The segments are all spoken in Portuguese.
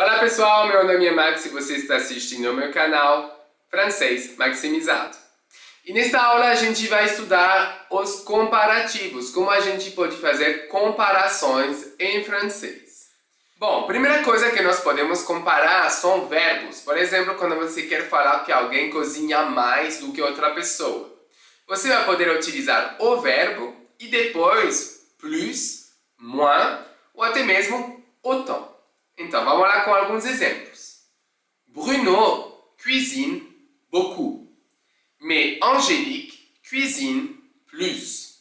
Olá pessoal, meu nome é Max e você está assistindo ao meu canal Francês Maximizado. E nesta aula a gente vai estudar os comparativos, como a gente pode fazer comparações em francês. Bom, primeira coisa que nós podemos comparar são verbos. Por exemplo, quando você quer falar que alguém cozinha mais do que outra pessoa. Você vai poder utilizar o verbo e depois plus, moins ou até mesmo autant. Então, vamos lá com alguns exemplos. Bruno cuisine beaucoup, mais Angélique cuisine plus.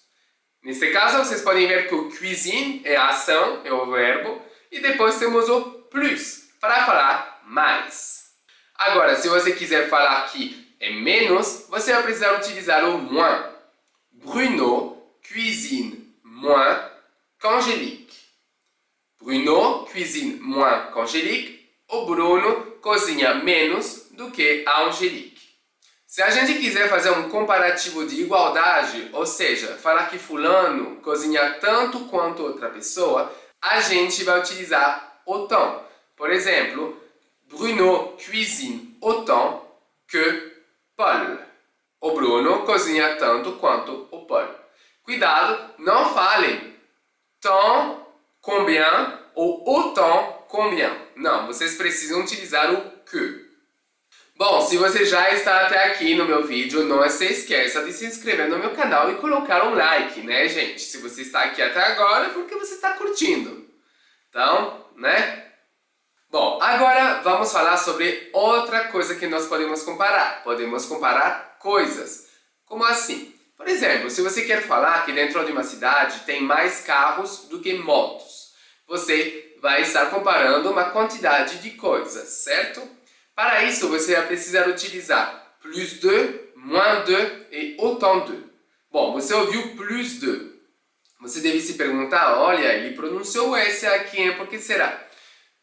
Neste caso, vocês podem ver que o cuisine é a ação, é o verbo, e depois temos o plus, para falar mais. Agora, se você quiser falar que é menos, você vai precisar utilizar o moins. Bruno cuisine moins qu'Angélique. Bruno cuisine moins qu'Angélique. O Bruno cozinha menos do que a Angélique. Se a gente quiser fazer um comparativo de igualdade, ou seja, falar que fulano cozinha tanto quanto outra pessoa, a gente vai utilizar autant. Por exemplo, Bruno cuisine autant que Paul. O Bruno cozinha tanto quanto o Paul. Cuidado, não falem tant, combien ou autant, combien. Não, vocês precisam utilizar o que. Bom, se você já está até aqui no meu vídeo, não se esqueça de se inscrever no meu canal e colocar um like, né, gente? Se você está aqui até agora, é porque você está curtindo. Então, né? Bom, agora vamos falar sobre outra coisa que nós podemos comparar. Podemos comparar coisas. Como assim? Por exemplo, se você quer falar que dentro de uma cidade tem mais carros do que motos, você vai estar comparando uma quantidade de coisas, certo? Para isso, você vai precisar utilizar plus de, moins de e autant de. Bom, você ouviu plus de. Você deve se perguntar, olha, ele pronunciou o S aqui, por que será?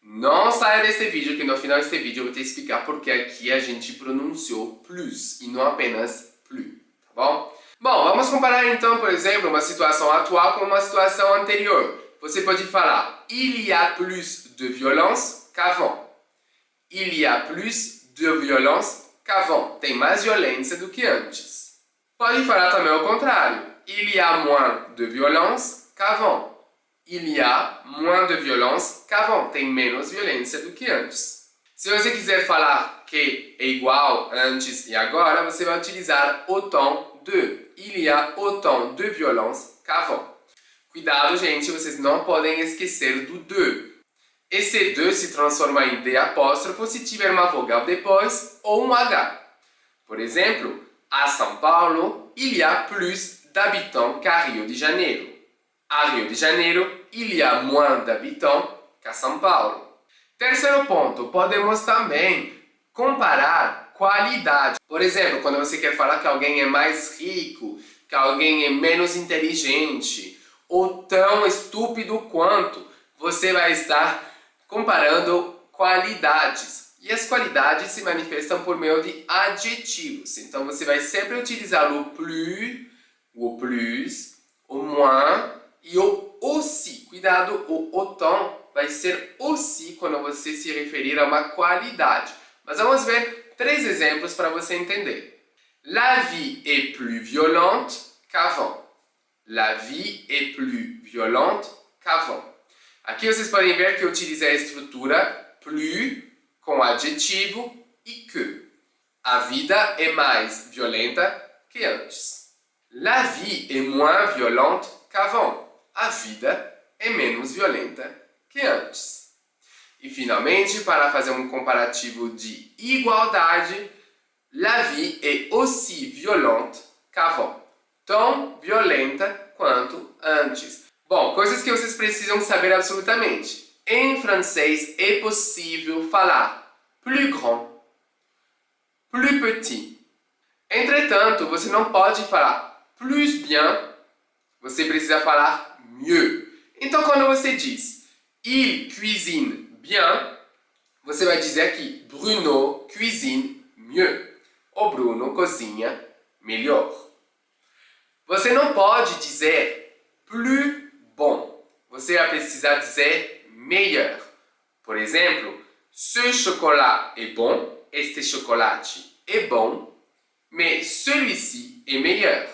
Não saia deste vídeo, que no final deste vídeo eu vou te explicar porque aqui a gente pronunciou plus e não apenas plus, tá bom? Bom, vamos comparar então, por exemplo, uma situação atual com uma situação anterior. Você pode falar, il y a plus de violence qu'avant. Il y a plus de violence qu'avant. Tem mais violência do que antes. Pode falar também ao contrário. Il y a moins de violence qu'avant. Il y a moins de violence qu'avant. Tem menos violência do que antes. Se você quiser falar que é igual antes e agora, você vai utilizar autant de. Il y a autant de violence qu'avant. Cuidado, gente, vocês não podem esquecer do de. Esse de se transforma em D apóstrofo se tiver uma vogal depois ou um H. Por exemplo, a São Paulo, il y a plus d'habitants qu'à Rio de Janeiro. A Rio de Janeiro, il y a moins d'habitants qu'à São Paulo. Terceiro ponto, podemos também comparar qualidade. Por exemplo, quando você quer falar que alguém é mais rico, que alguém é menos inteligente, ou tão estúpido quanto, você vai estar comparando qualidades. E as qualidades se manifestam por meio de adjetivos. Então você vai sempre utilizar o plus, o moins e o aussi. Cuidado, o autant vai ser aussi quando você se referir a uma qualidade. Mas vamos ver 3 exemplos para você entender. La vie est plus violente qu'avant. La vie est plus violente qu'avant. Aqui vocês podem ver que eu utilizei a estrutura plus com adjetivo e que. A vida é mais violenta que antes. La vie est moins violente qu'avant. A vida é menos violenta que antes. E finalmente, para fazer um comparativo de igualdade, la vie est aussi violente qu'avant. Tão violenta quanto antes. Bom, coisas que vocês precisam saber absolutamente. Em francês é possível falar plus grand, plus petit. Entretanto, você não pode falar plus bien, você precisa falar mieux. Então, quando você diz il cuisine bien, você vai dizer aqui Bruno cuisine mieux. O Bruno cozinha melhor. Você não pode dizer plus bon. Você vai precisar dizer meilleur. Por exemplo, Ce chocolat est bon. Este chocolate é bom. Mais celui-ci est meilleur.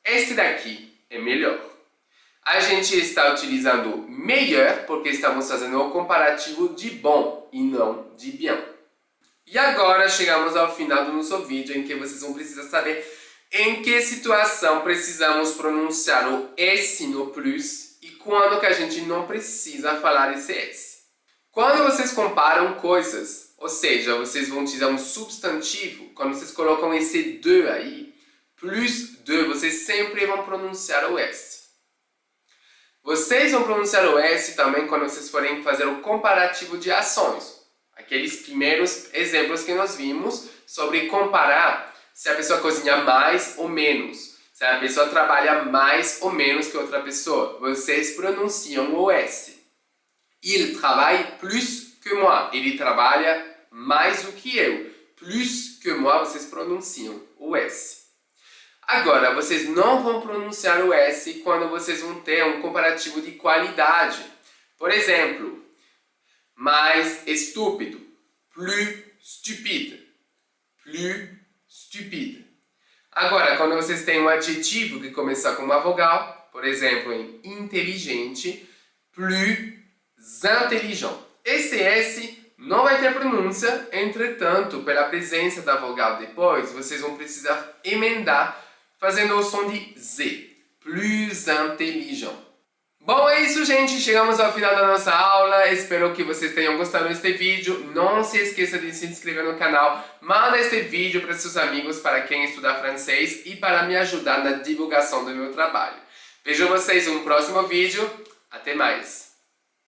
Este daqui é melhor. A gente está utilizando melhor porque estamos fazendo o comparativo de bom e não de bien. E agora chegamos ao final do nosso vídeo em que vocês vão precisar saber em que situação precisamos pronunciar o S no plus e quando que a gente não precisa falar esse S. Quando vocês comparam coisas, ou seja, vocês vão utilizar um substantivo, quando vocês colocam esse de aí, plus de, vocês sempre vão pronunciar o S. Vocês vão pronunciar o S também quando vocês forem fazer o comparativo de ações. Aqueles primeiros exemplos que nós vimos sobre comparar se a pessoa cozinha mais ou menos, se a pessoa trabalha mais ou menos que outra pessoa. Vocês pronunciam o S. Il travaille plus que moi. Ele trabalha mais do que eu. Plus que moi, vocês pronunciam o S. Agora, vocês não vão pronunciar o S quando vocês vão ter um comparativo de qualidade. Por exemplo, mais estúpido, plus stupide, plus stupide. Agora, quando vocês têm um adjetivo que começa com uma vogal, por exemplo, em inteligente, plus intelligent. Esse S não vai ter pronúncia, entretanto, pela presença da vogal depois, vocês vão precisar emendar fazendo o som de Z, plus intelligent. Bom, é isso, gente. Chegamos ao final da nossa aula. Espero que vocês tenham gostado deste vídeo. Não se esqueça de se inscrever no canal. Manda este vídeo para seus amigos, para quem estudar francês e para me ajudar na divulgação do meu trabalho. Vejo vocês em um próximo vídeo. Até mais!